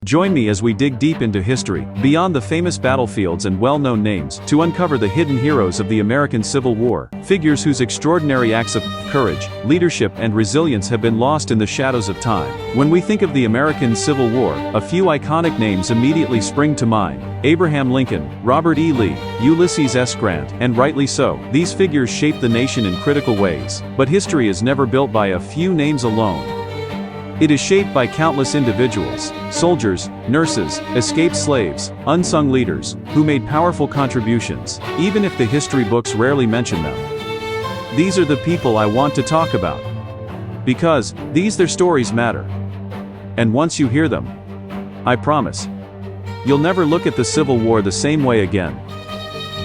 Join me as we dig deep into history, beyond the famous battlefields and well-known names, to uncover the hidden heroes of the American Civil War, figures whose extraordinary acts of courage, leadership and resilience have been lost in the shadows of time. When we think of the American Civil War, a few iconic names immediately spring to mind: Abraham Lincoln, Robert E. Lee, Ulysses S. Grant, and rightly so. These figures shaped the nation in critical ways. But history is never built by a few names alone. It is shaped by countless individuals, soldiers, nurses, escaped slaves, unsung leaders, who made powerful contributions, even if the history books rarely mention them. These are the people I want to talk about. Because, their stories matter. And once you hear them, I promise, you'll never look at the Civil War the same way again.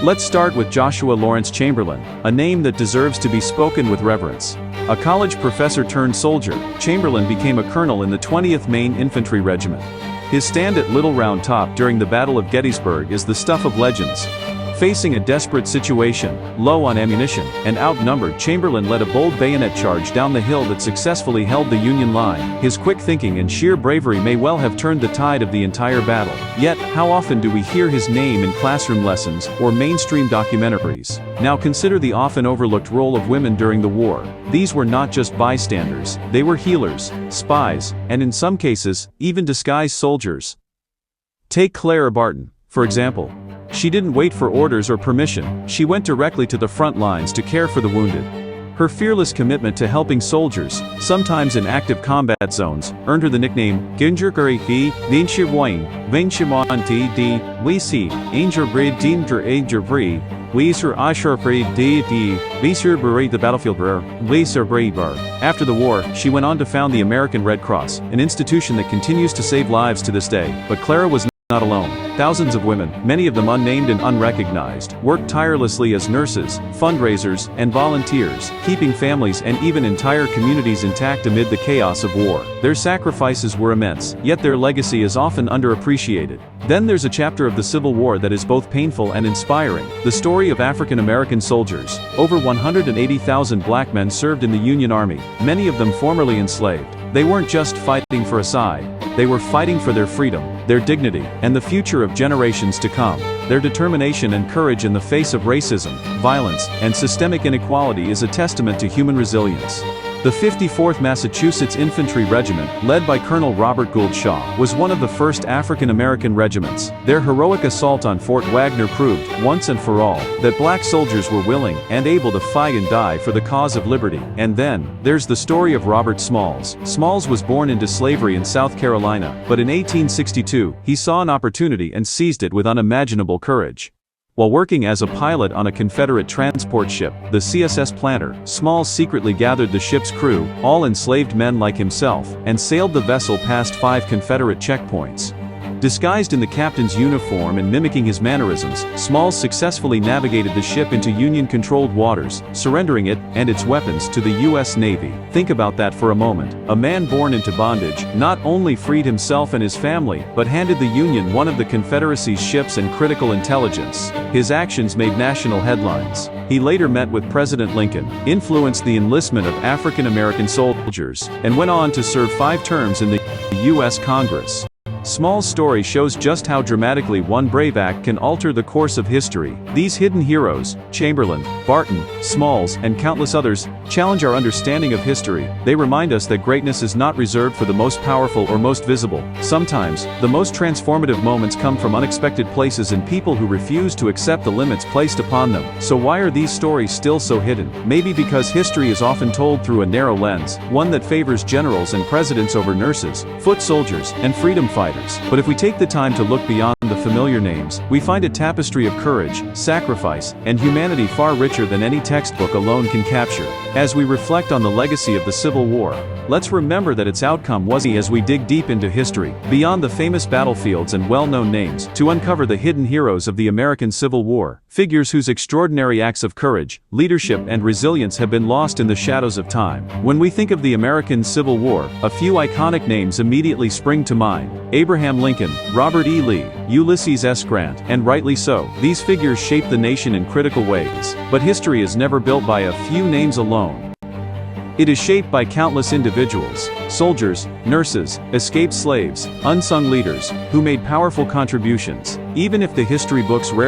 Let's start with Joshua Lawrence Chamberlain, a name that deserves to be spoken with reverence. A college professor turned soldier, Chamberlain became a colonel in the 20th Maine Infantry Regiment. His stand at Little Round Top during the Battle of Gettysburg is the stuff of legends. Facing a desperate situation, low on ammunition, and outnumbered, Chamberlain led a bold bayonet charge down the hill that successfully held the Union line. His quick thinking and sheer bravery may well have turned the tide of the entire battle. Yet, how often do we hear his name in classroom lessons or mainstream documentaries? Now consider the often overlooked role of women during the war. These were not just bystanders, they were healers, spies, and in some cases, even disguised soldiers. Take Clara Barton, for example. She didn't wait for orders or permission, she went directly to the front lines to care for the wounded. Her fearless commitment to helping soldiers, sometimes in active combat zones, earned her the nickname, Gingerguri V. Vinshiwang, Vinshiwanti D. Wisi, Angerbrid Dimdr Agerbri, Weser Asherbri D. Weser Buri the battlefield Brer, Weser Bar. After the war, she went on to found the American Red Cross, an institution that continues to save lives to this day. But Clara was not alone. Thousands of women, many of them unnamed and unrecognized, worked tirelessly as nurses, fundraisers, and volunteers, keeping families and even entire communities intact amid the chaos of war. Their sacrifices were immense, yet their legacy is often underappreciated. Then there's a chapter of the Civil War that is both painful and inspiring: the story of African American soldiers. Over 180,000 black men served in the Union Army, many of them formerly enslaved. They weren't just fighting for a side, they were fighting for their freedom, their dignity, and the future of generations to come. Their determination and courage in the face of racism, violence, and systemic inequality is a testament to human resilience. The 54th Massachusetts Infantry Regiment, led by Colonel Robert Gould Shaw, was one of the first African-American regiments. Their heroic assault on Fort Wagner proved, once and for all, that black soldiers were willing and able to fight and die for the cause of liberty. And then, there's the story of Robert Smalls. Smalls was born into slavery in South Carolina, but in 1862, he saw an opportunity and seized it with unimaginable courage. While working as a pilot on a Confederate transport ship, the CSS Planter, Smalls secretly gathered the ship's crew, all enslaved men like himself, and sailed the vessel past 5 Confederate checkpoints. Disguised in the captain's uniform and mimicking his mannerisms, Smalls successfully navigated the ship into Union-controlled waters, surrendering it, and its weapons, to the U.S. Navy. Think about that for a moment. A man born into bondage, not only freed himself and his family, but handed the Union one of the Confederacy's ships and critical intelligence. His actions made national headlines. He later met with President Lincoln, influenced the enlistment of African American soldiers, and went on to serve 5 terms in the U.S. Congress. Smalls' story shows just how dramatically one brave act can alter the course of history. These hidden heroes, Chamberlain, Barton, Smalls, and countless others, challenge our understanding of history. They remind us that greatness is not reserved for the most powerful or most visible. Sometimes, the most transformative moments come from unexpected places and people who refuse to accept the limits placed upon them. So why are these stories still so hidden? Maybe because history is often told through a narrow lens, one that favors generals and presidents over nurses, foot soldiers, and freedom fighters. But if we take the time to look beyond the familiar names, we find a tapestry of courage, sacrifice, and humanity far richer than any textbook alone can capture. As we reflect on the legacy of the Civil War, let's remember that its outcome was as we dig deep into history, beyond the famous battlefields and well-known names, to uncover the hidden heroes of the American Civil War, figures whose extraordinary acts of courage, leadership, and resilience have been lost in the shadows of time. When we think of the American Civil War, a few iconic names immediately spring to mind: Abraham Lincoln, Robert E. Lee, Ulysses S. Grant, and rightly so. These figures shaped the nation in critical ways. But history is never built by a few names alone. It is shaped by countless individuals, soldiers, nurses, escaped slaves, unsung leaders, who made powerful contributions. Even if the history books rarely